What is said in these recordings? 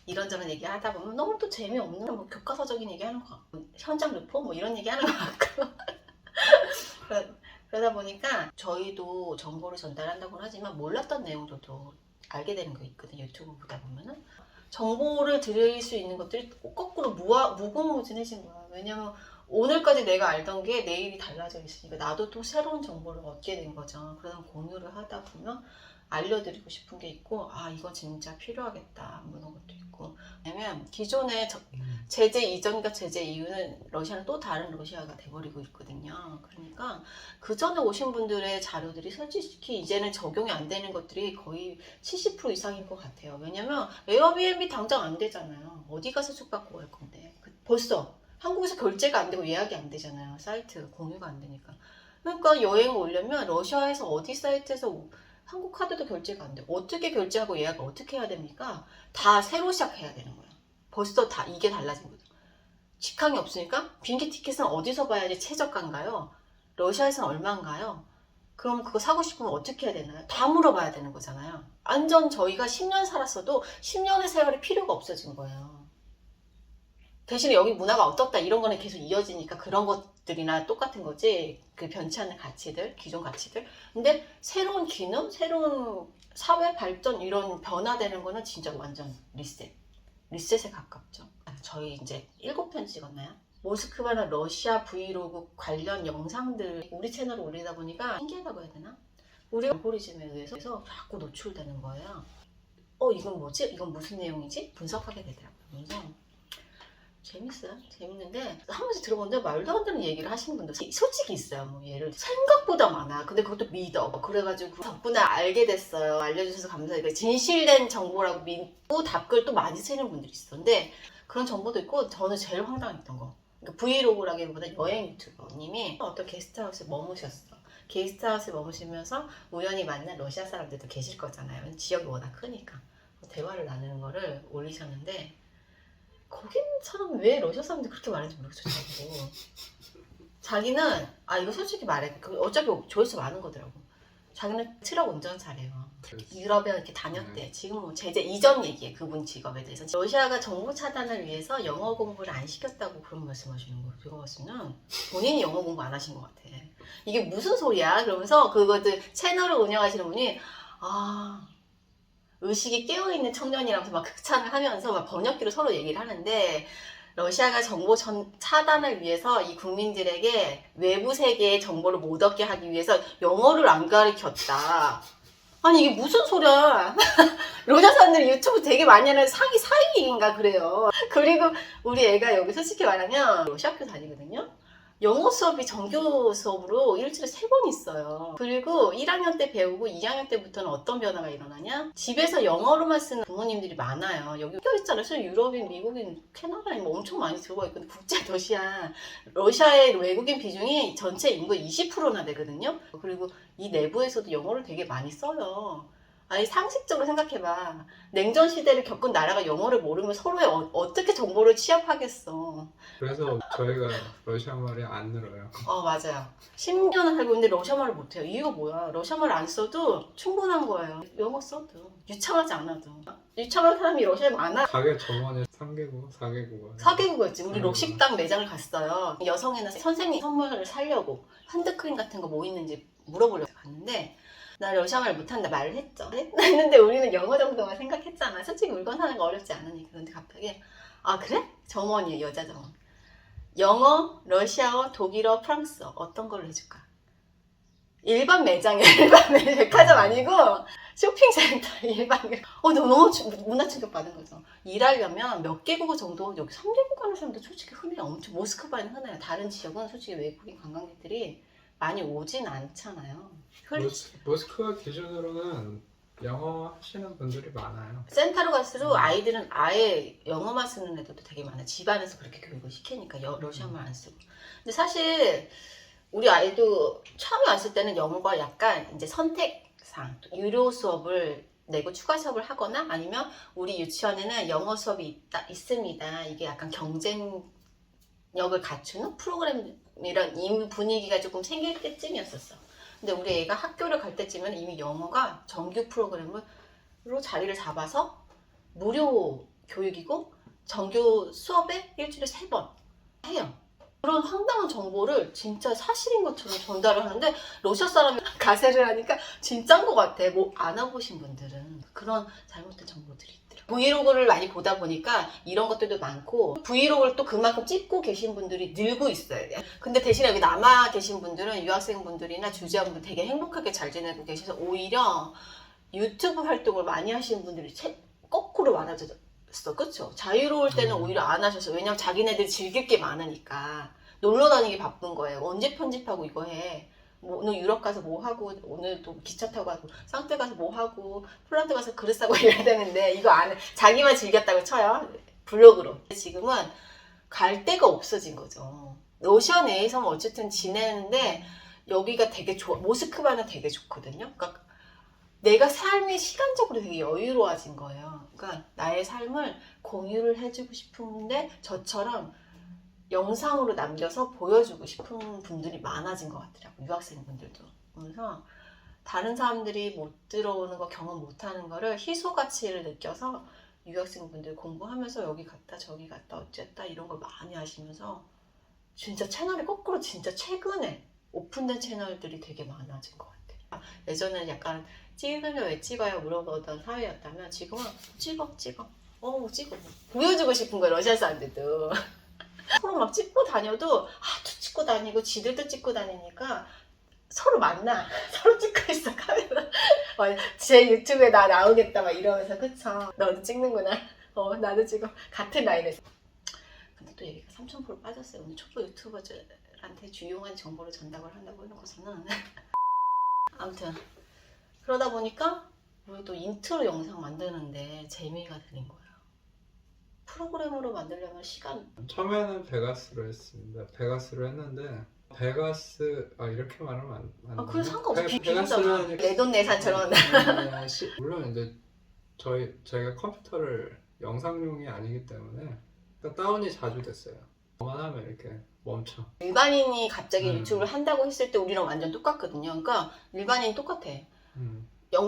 이런저런 얘기하다 보면 너무 또 재미없는 뭐 교과서적인 얘기하는 것 같고 현장 리포 뭐 이런 얘기하는 것 같고 그러다 보니까 저희도 정보를 전달한다고 하지만 몰랐던 내용들도 알게 되는 거 있거든요. 유튜브 보다 보면은 정보를 드릴 수 있는 것들이 거꾸로 무궁무진해진 거야. 왜냐면 오늘까지 내가 알던 게 내일이 달라져 있으니까 나도 또 새로운 정보를 얻게 된 거죠. 그런 공유를 하다 보면 알려드리고 싶은 게 있고, 아 이거 진짜 필요하겠다 뭐 이런 것도 있고. 왜냐면 기존의 제재 이전과 제재 이후는 러시아는 또 다른 러시아가 돼버리고 있거든요. 그러니까 그 전에 오신 분들의 자료들이 솔직히 이제는 적용이 안 되는 것들이 거의 70% 이상인 것 같아요. 왜냐면 에어비앤비 당장 안 되잖아요. 어디 가서 숙박고 갈 건데. 벌써 한국에서 결제가 안 되고 예약이 안 되잖아요. 사이트 공유가 안 되니까. 그러니까 여행을 오려면 러시아에서 어디 사이트에서 한국 카드도 결제가 안 되고 어떻게 결제하고 예약을 어떻게 해야 됩니까? 다 새로 시작해야 되는 거예요. 벌써 다 이게 달라진 거죠. 직항이 없으니까 비행기 티켓은 어디서 봐야지 최저가인가요? 러시아에서는 얼마인가요? 그럼 그거 사고 싶으면 어떻게 해야 되나요? 다 물어봐야 되는 거잖아요. 완전 저희가 10년 살았어도 10년의 세월이 필요가 없어진 거예요. 대신에 여기 문화가 어떻다 이런 거는 계속 이어지니까 그런 것들이나 똑같은 거지. 그 변치 않는 가치들, 기존 가치들. 근데 새로운 기능, 새로운 사회 발전 이런 변화되는 거는 진짜 완전 리셋에 가깝죠. 저희 이제 7편 찍었나요? 모스크바나 러시아 브이로그 관련 영상들 우리 채널에 올리다 보니까 신기하다고 해야 되나? 우리 알고리즘에 의해서 자꾸 노출되는 거예요. 이건 뭐지? 이건 무슨 내용이지? 분석하게 되더라고요. 그래서 재밌어요. 재밌는데 한 번씩 들어보는데 말도 안 되는 얘기를 하시는 분들 솔직히 있어요. 뭐 예를 들어 생각보다 많아. 근데 그것도 믿어. 그래가지고 덕분에 알게 됐어요. 알려주셔서 감사해요. 진실된 정보라고 믿고 답글 또 많이 쓰는 분들이 있어. 근데 그런 정보도 있고 저는 제일 황당했던 거. 그러니까 브이로그라기보다 여행 유튜버님이 어떤 게스트하우스에 머무셨어. 게스트하우스에 머무시면서 우연히 만난 러시아 사람들도 계실 거잖아요. 지역이 워낙 크니까. 대화를 나누는 거를 올리셨는데 거긴 사람 왜 러시아 사람들이 그렇게 말하는지 모르겠어. 자기는 이거 솔직히 말해 어차피 조회수 많은 거더라고. 자기는 트럭 운전 잘해요. 유럽에 이렇게 다녔대. 지금 뭐 제재 이전 얘기해. 그분 직업에 대해서. 러시아가 정보 차단을 위해서 영어 공부를 안 시켰다고 그런 말씀하시는 거예요. 제가 봤을 때는 본인이 영어 공부 안 하신 것 같아. 이게 무슨 소리야? 그러면서 그것들 채널을 운영하시는 분이 의식이 깨어있는 청년이라면서 막 극찬을 하면서 막 번역기로 서로 얘기를 하는데 러시아가 정보 차단을 위해서 이 국민들에게 외부 세계의 정보를 못 얻게 하기 위해서 영어를 안 가르쳤다. 아니 이게 무슨 소리야. 러시아 사람들이 유튜브 되게 많이 하는 상위 4위인가 그래요. 그리고 우리 애가 여기 솔직히 말하면 러시아 학교 다니거든요. 영어 수업이 정규 수업으로 일주일에 3번 있어요. 그리고 1학년 때 배우고 2학년 때부터는 어떤 변화가 일어나냐? 집에서 영어로만 쓰는 부모님들이 많아요. 여기 껴 있잖아요. 유럽인, 미국인, 캐나다인 뭐 엄청 많이 들어가 있거든요. 국제 도시야. 러시아의 외국인 비중이 전체 인구의 20%나 되거든요. 그리고 이 내부에서도 영어를 되게 많이 써요. 아니 상식적으로 생각해봐. 냉전 시대를 겪은 나라가 영어를 모르면 서로의 어떻게 정보를 취합하겠어. 그래서 저희가 러시아 말이 안 늘어요. 맞아요. 10년을 살고 있는데 러시아 말을 못해요. 이유가 뭐야? 러시아 말 안 써도 충분한 거예요. 영어 써도. 유창하지 않아도. 유창한 사람이 러시아에 많아. 가게 저번에 3개국, 4개국어. 4개국어였지. 우리 록식당 매장을 갔어요. 여성이나 선생님 선물을 사려고 핸드크림 같은 거 뭐 있는지 물어보려고 갔는데 나 러시아 말 못한다 말을 했죠. 했는데 우리는 영어 정도만 생각했잖아. 솔직히 물건 사는 거 어렵지 않으니까. 그런데 갑자기 그래? 점원이에요. 여자 점원. 영어, 러시아어, 독일어, 프랑스어 어떤 걸로 해줄까? 일반 매장이야. 일반 백화점 아니고 쇼핑센터 일반. 너무 문화 충격 받은 거죠. 일하려면 몇 개국어 정도 여기 3개국 가는 사람도 솔직히 흔해요. 엄청 모스크바는 흔해요. 다른 지역은 솔직히 외국인 관광객들이 많이 오진 않잖아요. 모스크바 기준으로는 영어 하시는 분들이 많아요. 센터로 갈수록 아이들은 아예 영어만 쓰는 애들도 되게 많아요. 집안에서 그렇게 교육을 시키니까 러시아말 안 쓰고. 근데 사실 우리 아이도 처음에 왔을 때는 영어가 약간 이제 선택상 유료 수업을 내고 추가 수업을 하거나 아니면 우리 유치원에는 영어 수업이 있습니다. 이게 약간 경쟁력을 갖추는 프로그램이란 이미 분위기가 조금 생길 때쯤이었었어. 근데 우리 애가 학교를 갈 때쯤에는 이미 영어가 정규 프로그램으로 자리를 잡아서 무료 교육이고 정규 수업에 일주일에 3번 해요. 그런 황당한 정보를 진짜 사실인 것처럼 전달을 하는데 러시아 사람이 가세를 하니까 진짜인 것 같아. 뭐 안 와보신 분들은 그런 잘못된 정보들이 있더라고요. 브이로그를 많이 보다 보니까 이런 것들도 많고 브이로그를 또 그만큼 찍고 계신 분들이 늘고 있어요. 근데 대신에 여기 남아 계신 분들은 유학생분들이나 주재원분들 되게 행복하게 잘 지내고 계셔서 오히려 유튜브 활동을 많이 하시는 분들이 거꾸로 많아졌어. 그쵸? 자유로울 때는 오히려 안 하셔서. 왜냐면 자기네들이 즐길 게 많으니까. 놀러 다니기 바쁜 거예요. 언제 편집하고 이거 해. 뭐 오늘 유럽 가서 뭐 하고, 오늘 또 기차 타고 가고, 상태 가서 뭐 하고, 폴란드 가서 그릇 싸고 이래야 되는데 이거 안 해. 자기만 즐겼다고 쳐요. 블로그로. 지금은 갈 데가 없어진 거죠. 러시아 내에서는 어쨌든 지내는데 여기가 되게 좋아. 모스크바는 되게 좋거든요. 그러니까 내가 삶이 시간적으로 되게 여유로워진 거예요. 그러니까 나의 삶을 공유를 해주고 싶은데 저처럼 영상으로 남겨서 보여주고 싶은 분들이 많아진 것 같더라고요. 유학생분들도. 그래서 다른 사람들이 못 들어오는 거, 경험 못하는 거를 희소가치를 느껴서 유학생분들 공부하면서 여기 갔다 저기 갔다 어쨌다 이런 걸 많이 하시면서 진짜 채널이 거꾸로 진짜 최근에 오픈된 채널들이 되게 많아진 것 같아요. 예전에는 약간 찍으면 왜 찍어요? 물어보던 사회였다면 지금은 찍어. 보여주고 싶은 거예요. 러시아 사람들도. 서로 막 찍고 다녀도 또 찍고 다니고 지들도 찍고 다니니까 서로 만나. 서로 찍고 있어 카메라. 제 유튜브에 나 나오겠다 막 이러면서 그쵸? 너도 찍는구나. 나도 지금 같은 라인에서. 근데 또 얘기가 3000% 빠졌어요. 오늘 초보 유튜버들한테 유용한 정보를 전달을 한다고 해놓고서는 아무튼 그러다 보니까 우리 또 인트로 영상 만드는데 재미가 들린 거예요. 프로그램으로 만들려면 시간. 처음에는 베가스로 했습니다. 베가스로 했는데 베가스 이렇게 말하면 안 돼. 그래 상관없어. 베가스는 내돈내산처럼. 물론 이제 저희가 컴퓨터를 영상용이 아니기 때문에 그러니까 다운이 자주 됐어요. 뭐만 하면 이렇게 멈춰. 일반인이 갑자기 유튜브를 한다고 했을 때 우리랑 완전 똑같거든요. 그러니까 일반인이 똑같아.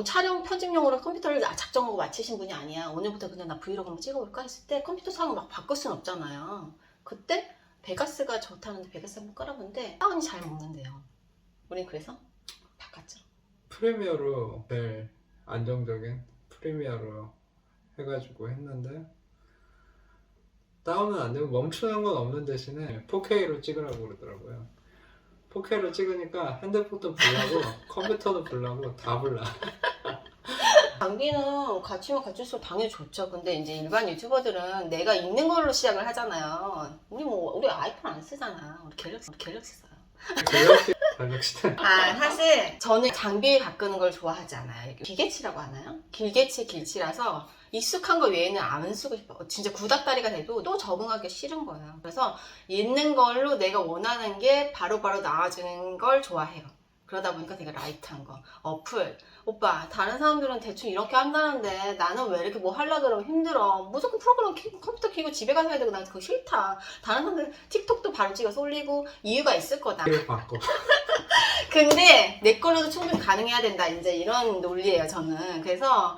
촬영 편집용으로 컴퓨터를 작정하고 마치신 분이 아니야. 오늘부터 그냥 나 브이로그 한번 찍어볼까 했을 때 컴퓨터 상을 막 바꿀 순 없잖아요. 그때 베가스가 좋다는데 베가스 한번 깔아본데 다운이 잘 먹는데요. 우린 그래서 바꿨죠. 프리미어로 제일 안정적인 프리미어로 해가지고 했는데 다운은 안 되고 멈추는 건 없는 대신에 4K로 찍으라고 그러더라고요. 4K로 찍으니까 핸드폰도 불나고 컴퓨터도 불나고 다 불나. 장비는 갖추면 갖출수록 당연히 좋죠. 근데 이제 일반 유튜버들은 내가 있는 걸로 시작을 하잖아요. 우리 아이폰 안 쓰잖아. 우리 갤럭시 써요. 갤럭시 사실 저는 장비 바꾸는 걸 좋아하지 않아요. 기계치라고 하나요? 길치라서 익숙한 거 외에는 안 쓰고 싶어. 진짜 구닥다리가 돼도 또 적응하기 싫은 거예요. 그래서 있는 걸로 내가 원하는 게 바로바로 나와주는 걸 좋아해요. 그러다 보니까 되게 라이트한 거. 어플. 오빠, 다른 사람들은 대충 이렇게 한다는데 나는 왜 이렇게 뭐 하려고 그러면 힘들어. 무조건 프로그램 켜고 컴퓨터 켜고 집에 가서 해야 되고 난 그거 싫다. 다른 사람들 틱톡도 바로 찍어서 올리고 이유가 있을 거다. 바꿔. 근데 내 걸로도 충분히 가능해야 된다. 이제 이런 논리예요, 저는. 그래서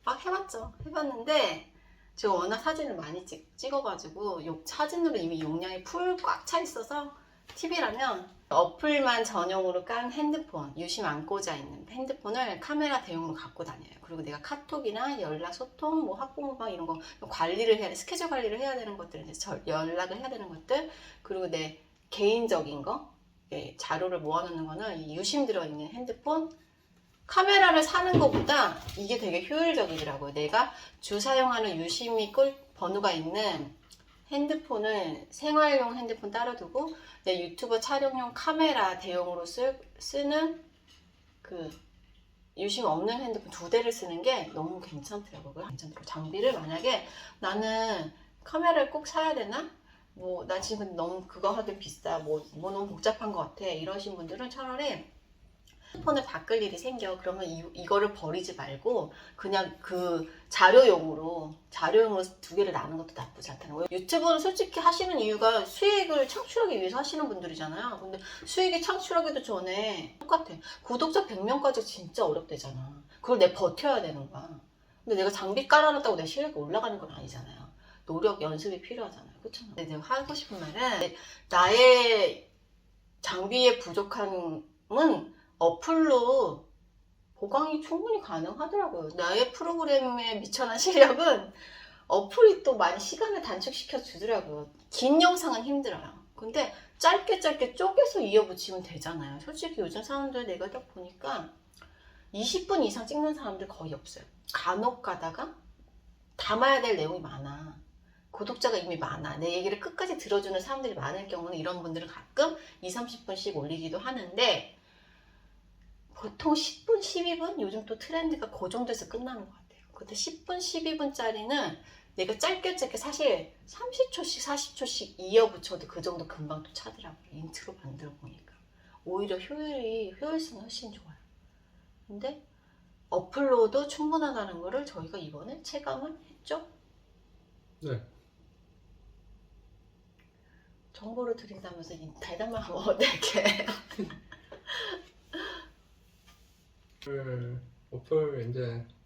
막 해봤죠. 해봤는데 제가 워낙 사진을 많이 찍어가지고 사진으로 이미 용량이 풀 꽉 차 있어서 TV라면 어플만 전용으로 깐 핸드폰, 유심 안 꽂아 있는 핸드폰을 카메라 대용으로 갖고 다녀요. 그리고 내가 카톡이나 연락, 소통, 뭐 학부모방 이런 거 관리를 해야 돼. 스케줄 관리를 해야 되는 것들, 이제 연락을 해야 되는 것들, 그리고 내 개인적인 거, 자료를 모아놓는 거는 이 유심 들어있는 핸드폰, 카메라를 사는 것보다 이게 되게 효율적이더라고요. 내가 주 사용하는 유심이 번호가 있는 핸드폰을 생활용 핸드폰 따로 두고 내 유튜브 촬영용 카메라 대용으로 쓰는 그 유심 없는 핸드폰 2대를 쓰는 게 너무 괜찮더라고요. 장비를 만약에 나는 카메라를 꼭 사야 되나? 뭐 나 지금 너무 그거 하기 비싸. 뭐 너무 복잡한 것 같아. 이러신 분들은 차라리 핸드폰을 바꿀 일이 생겨. 그러면 이거를 버리지 말고 그냥 그 자료용으로 두 개를 나눈 것도 나쁘지 않다는 거예요. 유튜브는 솔직히 하시는 이유가 수익을 창출하기 위해서 하시는 분들이잖아요. 근데 수익이 창출하기도 전에 똑같아. 구독자 100명까지 진짜 어렵대잖아. 그걸 내가 버텨야 되는 거야. 근데 내가 장비 깔아놨다고 내 실력이 올라가는 건 아니잖아요. 노력, 연습이 필요하잖아요. 그렇죠? 근데 내가 하고 싶은 말은 나의 장비의 부족함은 어플로 보강이 충분히 가능하더라고요. 나의 프로그램에 미천한 실력은 어플이 또 많이 시간을 단축시켜 주더라고요. 긴 영상은 힘들어요. 근데 짧게 쪼개서 이어붙이면 되잖아요. 솔직히 요즘 사람들 내가 딱 보니까 20분 이상 찍는 사람들 거의 없어요. 간혹 가다가 담아야 될 내용이 많아. 구독자가 이미 많아. 내 얘기를 끝까지 들어주는 사람들이 많을 경우는 이런 분들은 가끔 20-30분씩 올리기도 하는데 보통 10분, 12분? 요즘 또 트렌드가 그 정도에서 끝나는 것 같아요. 근데 10분, 12분짜리는 내가 짧게 사실 30초씩, 40초씩 이어붙여도 그 정도 금방 또 차더라고요. 인트로 만들어 보니까. 오히려 효율성이 훨씬 좋아요. 근데 어플로도 충분하다는 거를 저희가 이번에 체감을 했죠. 네. 정보를 드린다면서 대답만 하면 어떡해.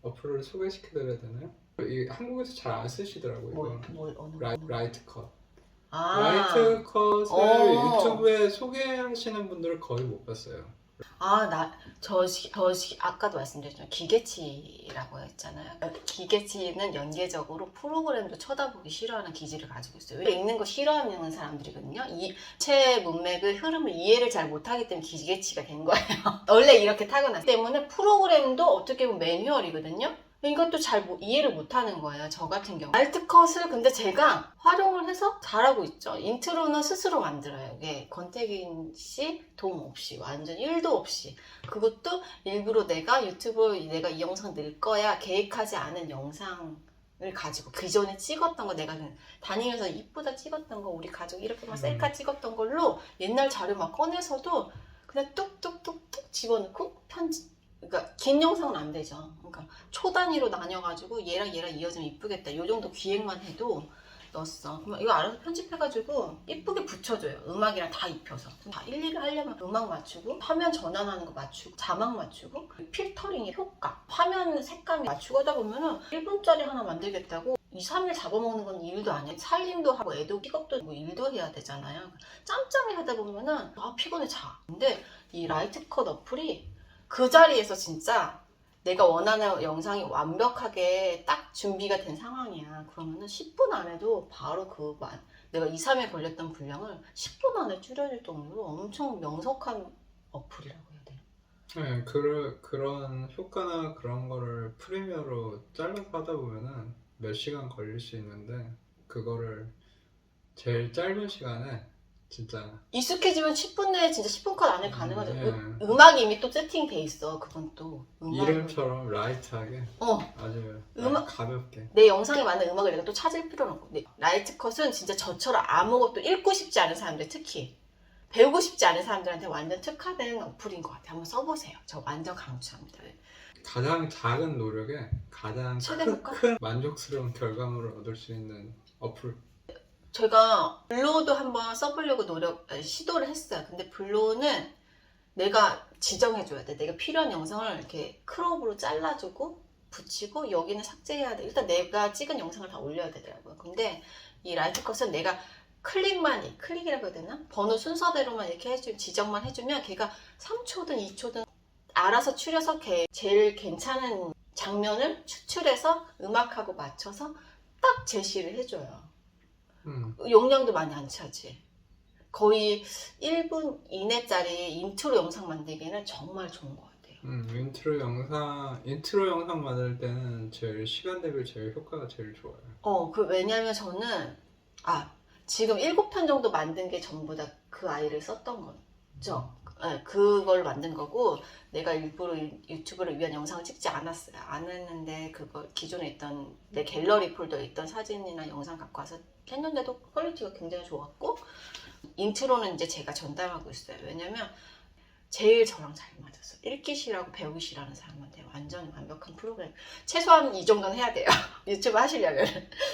어플을 소개시켜드려야 되나요? 이 한국에서 잘 안 쓰시더라고요. 라이트 컷. 라이트 컷을 유튜브에 소개하시는 분들을 거의 못 봤어요. 아까도 말씀드렸지만 기계치라고 했잖아요. 기계치는 연계적으로 프로그램도 쳐다보기 싫어하는 기질을 가지고 있어요. 읽는 거 싫어하는 사람들이거든요. 이 체 문맥의 흐름을 이해를 잘 못하기 때문에 기계치가 된 거예요. 원래 이렇게 타고났기 때문에 프로그램도 어떻게 보면 매뉴얼이거든요. 이것도 잘 이해를 못하는 거예요. 저 같은 경우 알트컷을 근데 제가 활용을 해서 잘하고 있죠. 인트로는 스스로 만들어요. 이게 권태긴 씨 도움 없이 완전 1도 없이. 그것도 일부러 내가 내가 이 영상 넣을 거야 계획하지 않은 영상을 가지고 기존에 찍었던 거 내가 다니면서 이쁘다 찍었던 거 우리 가족 이렇게 막 셀카 찍었던 걸로 옛날 자료 막 꺼내서도 그냥 뚝뚝뚝뚝 집어넣고 편집. 그러니까 긴 영상은 안 되죠. 그러니까 초 단위로 나뉘어가지고 얘랑 이어지면 이쁘겠다. 이 정도 기획만 해도 넣었어. 그러면 이거 알아서 편집해가지고 이쁘게 붙여줘요. 음악이랑 다 입혀서. 다 일일이 하려면 음악 맞추고 화면 전환하는 거 맞추고 자막 맞추고 필터링의 효과 화면 색감 맞추고 하다 보면은 1분짜리 하나 만들겠다고 2-3일 잡아먹는 건 일도 아니에요. 살림도 하고 애도 픽업도 뭐 일도 해야 되잖아요. 짬짬이 하다 보면은 피곤해 자. 근데 이 라이트컷 어플이 그 자리에서 진짜 내가 원하는 영상이 완벽하게 딱 준비가 된 상황이야. 그러면은 10분 안에도 바로 내가 2-3일 걸렸던 분량을 10분 안에 줄여줄 정도로 엄청 명석한 어플이라고 해야 돼요. 네, 그런 효과나 그런 거를 프리미어로 잘라서 하다 보면은 몇 시간 걸릴 수 있는데 그거를 제일 짧은 시간에 진짜 익숙해지면 10분 내에 진짜 10분 컷 안에 가능하죠. 음악이 이미 또 세팅돼 있어. 그건 또 이름처럼 라이트하게 아주 가볍게 내 영상에 맞는 음악을 내가 또 찾을 필요는 없고. 라이트 컷은 진짜 저처럼 아무것도 읽고 싶지 않은 사람들 특히 배우고 싶지 않은 사람들한테 완전 특화된 어플인 것 같아요. 한번 써보세요. 저 완전 강추합니다. 가장 작은 노력에 가장 큰 만족스러운 결과물을 얻을 수 있는 어플. 제가 블로도 한번 써보려고 시도를 했어요. 근데 블로는 내가 지정해줘야 돼. 내가 필요한 영상을 이렇게 크롭으로 잘라주고 붙이고 여기는 삭제해야 돼. 일단 내가 찍은 영상을 다 올려야 되더라고요. 근데 이 라이트컷은 내가 클릭이라고 해야 되나? 번호 순서대로만 이렇게 지정만 해주면 걔가 3초든 2초든 알아서 추려서 제일 괜찮은 장면을 추출해서 음악하고 맞춰서 딱 제시를 해줘요. 용량도 많이 안 차지. 거의 1분 이내짜리 인트로 영상 만들기는 정말 좋은 것 같아요. 인트로 영상 만들 때는 제일 시간 대비 제일 효과가 제일 좋아요. 왜냐면 저는 지금 7편 정도 만든 게 전부 다 그 아이를 썼던 거죠. 그걸 만든 거고 내가 일부러 유튜브를 위한 영상을 찍지 않았어요. 안 했는데 그걸 기존에 있던 내 갤러리 폴더에 있던 사진이나 영상 갖고 와서 했는데도 퀄리티가 굉장히 좋았고 인트로는 이제 제가 전담하고 있어요. 왜냐면 제일 저랑 잘 맞았어. 읽기 싫어하고 배우기 싫어하는 사람한테 완전 완벽한 프로그램. 최소한 이 정도는 해야 돼요. 유튜브 하시려면.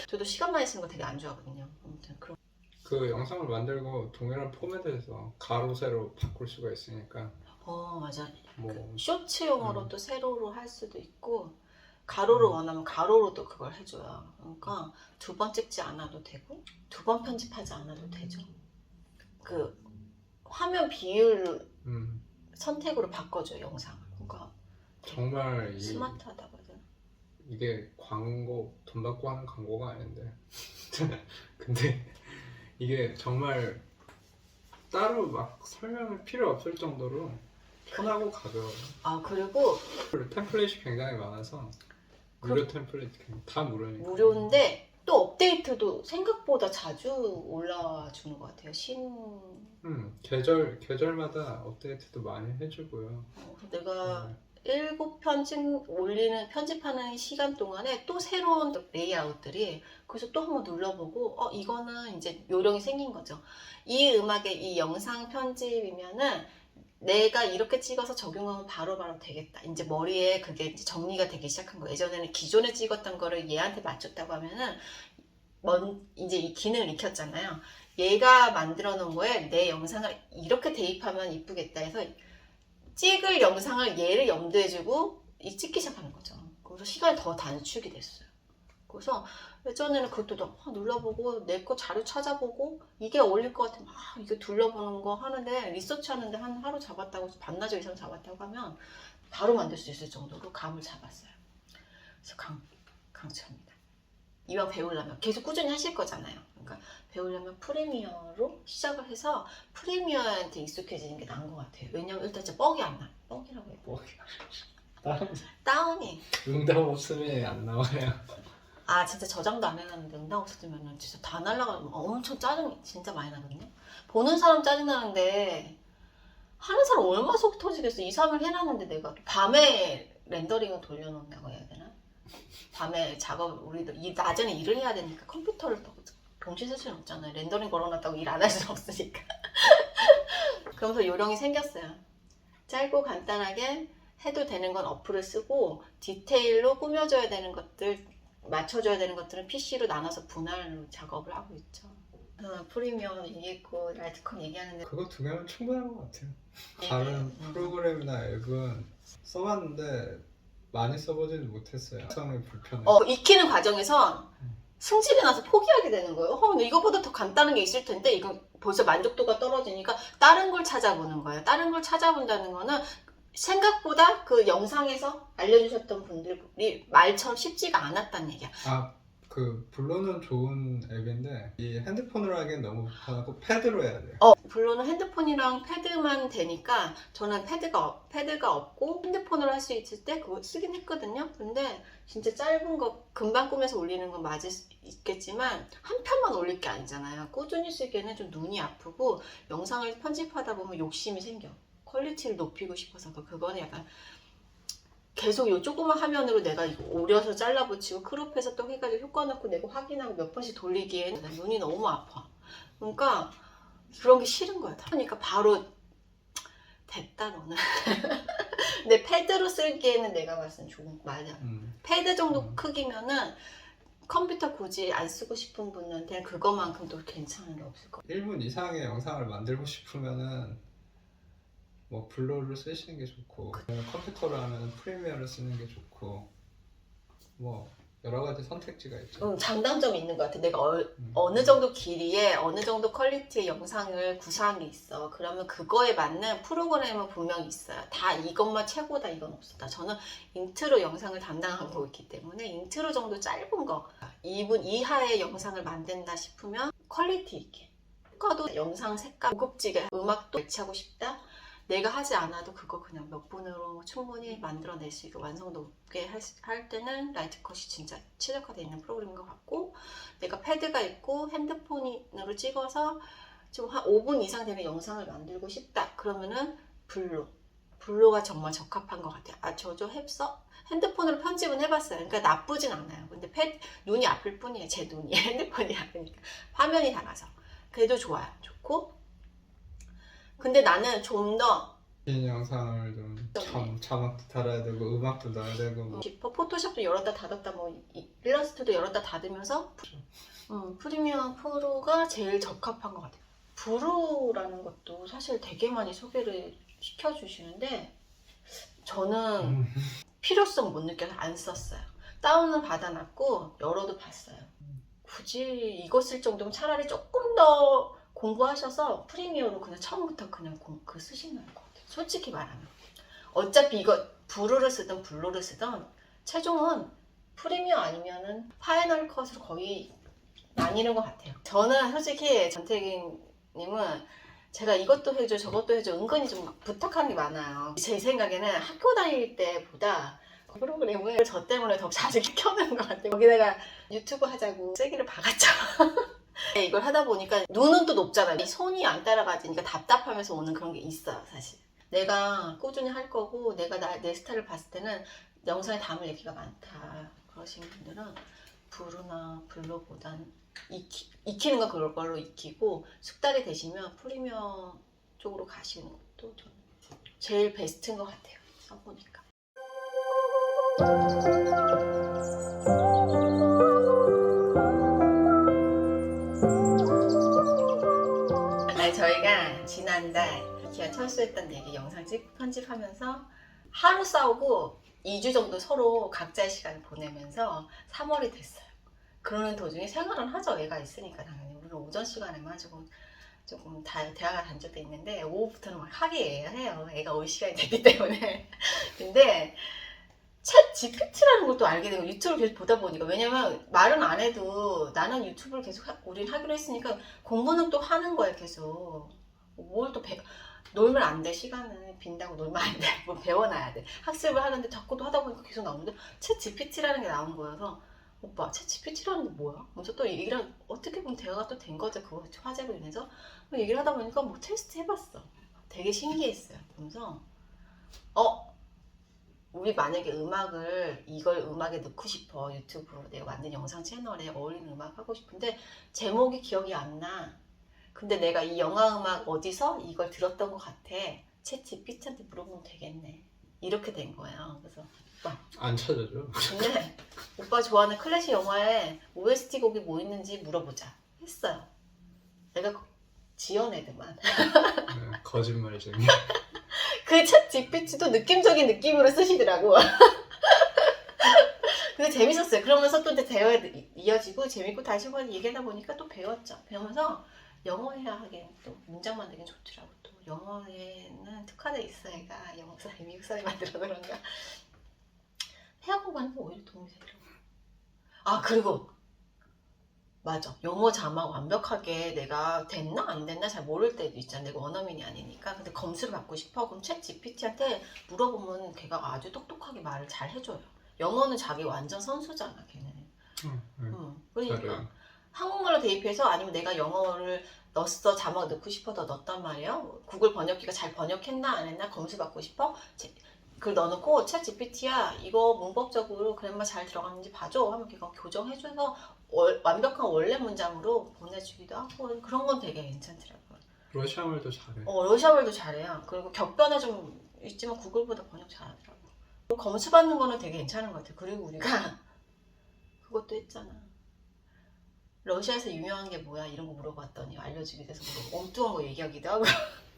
저도 시간 많이 쓰는 거 되게 안 좋아하거든요. 아무튼 그런. 그 영상을 만들고 동일한 포맷에서 가로 세로 바꿀 수가 있으니까 맞아. 뭐 그 쇼츠용으로 음. 또 세로로 할 수도 있고 가로로 원하면 가로로도 그걸 해줘요. 그러니까 2번 찍지 않아도 되고 2번 편집하지 않아도 되죠. 그 화면 비율 음, 선택으로 바꿔줘요, 영상을. 그러니까 정말 스마트하다고 해야 되나? 이게 광고 돈 받고 하는 광고가 아닌데 근데 이게 정말 따로 막 설명이 필요 없을 정도로 편하고 가벼워요. 그리고 그리고 템플릿이 굉장히 많아서 무료 템플릿 다 무료니까. 무료인데 또 업데이트도 생각보다 자주 올라와 주는 것 같아요. 계절마다 업데이트도 많이 해주고요. 내가 네. 7편 편집하는 시간 동안에 또 새로운 레이아웃들이 그래서 또 한번 눌러보고 이거는 이제 요령이 생긴 거죠. 이 음악의 이 영상 편집이면은 내가 이렇게 찍어서 적용하면 바로바로 되겠다. 이제 머리에 그게 이제 정리가 되기 시작한 거예요. 예전에는 기존에 찍었던 거를 얘한테 맞췄다고 하면은 이제 이 기능을 익혔잖아요. 얘가 만들어 놓은 거에 내 영상을 이렇게 대입하면 이쁘겠다 해서 찍을 영상을 얘를 염두해주고 찍기 시작하는 거죠. 그래서 시간이 더 단축이 됐어요. 그래서 예전에는 그것도 눌러보고 내 거 자료 찾아보고 이게 어울릴 것 같으면 이거 둘러보는 거 하는데 리서치 하는데 한 하루 잡았다고 반나절 이상 잡았다고 하면 바로 만들 수 있을 정도로 감을 잡았어요. 그래서 강추합니다. 이왕 배우려면 계속 꾸준히 하실 거잖아요. 그러니까 배우려면 프리미어로 시작을 해서 프리미어한테 익숙해지는 게 나은 것 같아요. 왜냐면 일단 진짜 뻑이 안 나. 뻑이라고 해요. 뭐 다운이. 응답 없으면 안 나와요. 진짜 저장도 안 해놨는데 응답 없어지면 진짜 다 날라가면 엄청 짜증이 진짜 많이 나거든요. 보는 사람 짜증나는데 하는 사람 얼마나 속 터지겠어. 2, 3일 해놨는데 내가 밤에 렌더링을 돌려놓는다고 해야 되나? 밤에 우리도 낮에는 일을 해야 되니까 컴퓨터를 동시에 쓸 수는 없잖아요. 렌더링 걸어놨다고 일 안 할 수는 없으니까. 그러면서 요령이 생겼어요. 짧고 간단하게 해도 되는 건 어플을 쓰고 디테일로 꾸며줘야 되는 것들, 맞춰줘야 되는 것들은 PC로 나눠서 분할로 작업을 하고 있죠. 프리미엄 얘기했고 라이트컴 얘기하는데 그거 2개면 충분한 것 같아요. 다른 프로그램이나 앱은 써봤는데 많이 써보지는 못했어요. 성이 불편해. 익히는 과정에서 승질이 나서 포기하게 되는 거예요. 근데 이거보다 더 간단한 게 있을 텐데 이건 벌써 만족도가 떨어지니까 다른 걸 찾아보는 거예요. 다른 걸 찾아본다는 거는 생각보다 그 영상에서 알려주셨던 분들이 말처럼 쉽지가 않았다는 얘기야. 그 블루는 좋은 앱인데 이 핸드폰으로 하기엔 너무 불편하고 패드로 해야 돼요. 블루는 핸드폰이랑 패드만 되니까 저는 패드가 없고 핸드폰으로 할 수 있을 때 그거 쓰긴 했거든요. 근데 진짜 짧은 거 금방 꾸며서 올리는 건 맞을 수 있겠지만 한 편만 올릴 게 아니잖아요. 꾸준히 쓰기에는 좀 눈이 아프고 영상을 편집하다 보면 욕심이 생겨. 퀄리티를 높이고 싶어서 그거는 약간 계속 요 조그만 화면으로 내가 이거 오려서 잘라붙이고 크롭해서 또 해가지고 효과 넣고 내가 확인하고 몇 번씩 돌리기엔 눈이 너무 아파. 그러니까 그런 게 싫은 거야. 그러니까 바로 됐다 너는. 근데 패드로 쓰기에는 내가 봤을 땐 맞아. 패드 정도 크기면은 컴퓨터 굳이 안 쓰고 싶은 분한테는 그거만큼 또 괜찮은 게 없을 거야. 1분 이상의 영상을 만들고 싶으면은 뭐 블루를 쓰시는 게 좋고 컴퓨터로 하면 프리미어를 쓰는 게 좋고 뭐 여러 가지 선택지가 있죠. 장단점이 있는 것 같아. 내가 어느 정도 길이에 어느 정도 퀄리티의 영상을 구사한 게 있어. 그러면 그거에 맞는 프로그램은 분명히 있어요. 다 이것만 최고다 이건 없었다. 저는 인트로 영상을 담당하고 있기 때문에 인트로 정도 짧은 거 2분 이하의 영상을 만든다 싶으면 퀄리티 있게 효과도 영상 색깔 고급지게 음악도 매치하고 싶다. 내가 하지 않아도 그거 그냥 몇 분으로 충분히 만들어낼 수 있고 완성도 높게 할 때는 라이트컷이 진짜 최적화되어 있는 프로그램인 것 같고 내가 패드가 있고 핸드폰으로 찍어서 좀 한 5분 이상 되는 영상을 만들고 싶다. 그러면은 블루가 정말 적합한 것 같아요. 저도 핸드폰으로 편집은 해봤어요. 그러니까 나쁘진 않아요. 근데 눈이 아플 뿐이에요. 제 눈이 핸드폰이 아프니까 화면이 달라서 그래도 좋아요. 좋고 근데 나는 좀 더 긴 영상을 좀 자막도 달아야 되고 음악도 넣어야 되고 뭐. 포토샵도 열었다 닫았다 뭐 일러스트도 열었다 닫으면서 프리미어 프로가 제일 적합한 것 같아요. 브루라는 것도 사실 되게 많이 소개를 시켜주시는데 저는 필요성 못 느껴서 안 썼어요. 다운을 받아놨고 열어도 봤어요. 굳이 이거 쓸 정도면 차라리 조금 더 공부하셔서 프리미어로 그냥 처음부터 그냥 그 쓰시면 될 것 같아요. 솔직히 말하면 어차피 이거 브루를 쓰든 블루를 쓰든 최종은 프리미어 아니면은 파이널 컷으로 거의 나뉘는 것 같아요. 저는 솔직히 전태기님은 제가 이것도 해줘 저것도 해줘 은근히 좀 부탁하는 게 많아요. 제 생각에는 학교 다닐 때보다 프로그램을 저 때문에 더 자주 켜는 것 같아요. 거기다가 유튜브 하자고 세기를 박았죠. 이걸 하다 보니까 눈은 또 높잖아요. 이 손이 안 따라가지니까 답답하면서 오는 그런 게 있어요, 사실. 내가 꾸준히 할 거고 내가 내 스타일을 봤을 때는 영상에 담을 얘기가 많다 그러신 분들은 브루나 블루보단 익히는 거 그럴 걸로 익히고 숙달이 되시면 프리미어 쪽으로 가시는 것도 저는 제일 베스트인 것 같아요. 써보니까. 아니, 저희가 지난달 기아 철수했던 얘기 영상 편집하면서 하루 싸우고 2주 정도 서로 각자의 시간을 보내면서 3월이 됐어요. 그러는 도중에 생활은 하죠. 애가 있으니까 당연히. 우리는 오전 시간에만 조금 대화가 단절돼 있는데 오후부터는 막 해요. 애가 올 시간이 됐기 때문에. 근데 챗 GPT라는 걸 또 알게 되고 유튜브를 계속 보다 보니까 왜냐면 말은 안 해도 나는 유튜브를 계속 우린 하기로 했으니까 공부는 또 하는 거야 계속. 뭘 또 놀면 안 돼. 시간은 빈다고 놀면 안 돼. 뭐 배워놔야 돼. 학습을 하는데 자꾸 또 하다 보니까 계속 나오는데 챗 GPT라는 게 나온 거여서 오빠 챗 GPT라는 게 뭐야? 먼저 또 얘기를 어떻게 보면 대화가 또 된 거죠. 그거 화제로 인해서 얘기를 하다 보니까 뭐 테스트 해봤어. 되게 신기했어요. 그러면서 우리 만약에 이걸 음악에 넣고 싶어. 유튜브로 내가 만든 영상 채널에 어울리는 음악 하고 싶은데 제목이 기억이 안 나. 근데 내가 이 영화 음악 어디서 이걸 들었던 것 같아. 챗 GPT한테 물어보면 되겠네. 이렇게 된 거예요. 그래서 오빠 안 찾아줘. 근데 오빠 좋아하는 클래식 영화에 OST 곡이 뭐 있는지 물어보자 했어요. 내가 지어내더만. 네, 거짓말쟁이. 그 챗 GPT도 느낌적인 느낌으로 쓰시더라고. 근데 재밌었어요. 그러면서 또 이제 대화가 이어지고 재밌고 다시 한번 얘기하다 보니까 또 배웠죠. 배우면서 영어 해야 하기엔 또 문장 만들긴 좋더라고. 또 영어에는 특화돼 있어. 애가 영어 사람이 미국 사람이 만들어서 그런가. 회화 공부하는 게 오히려 도움이 되더라고. 아 그리고 맞아. 영어 자막 완벽하게 내가 됐나 안 됐나 잘 모를 때도 있잖아. 내가 원어민이 아니니까. 근데 검수를 받고 싶어. 그럼 챗 GPT한테 물어보면 걔가 아주 똑똑하게 말을 잘 해줘요. 영어는 자기 완전 선수잖아, 걔는. 그러니까 잘해요. 한국말로 대입해서 아니면 내가 영어를 넣었어 자막 넣고 싶어서 넣었단 말이에요. 구글 번역기가 잘 번역했나 안 했나 검수 받고 싶어. 그걸 넣어놓고 챗 GPT야 이거 문법적으로 그래마 잘 들어갔는지 봐줘 하면 걔가 교정해줘서 완벽한 원래 문장으로 보내주기도 하고 그런 건 되게 괜찮더라고요. 러시아말도 잘해. 러시아말도 잘해요. 그리고 격변화 좀 있지만 구글보다 번역 잘하더라고. 그리고 검수 받는 거는 되게 괜찮은 것 같아요. 그리고 우리가 그것도 했잖아. 러시아에서 유명한 게 뭐야 이런 거 물어봤더니 알려주게 돼서 엉뚱한 거 얘기하기도 하고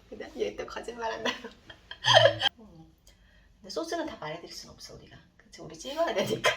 그냥 얘 또 거짓말한다고. 근데 소스는 다 말해드릴 순 없어 우리가. 그치 우리 찍어야 되니까.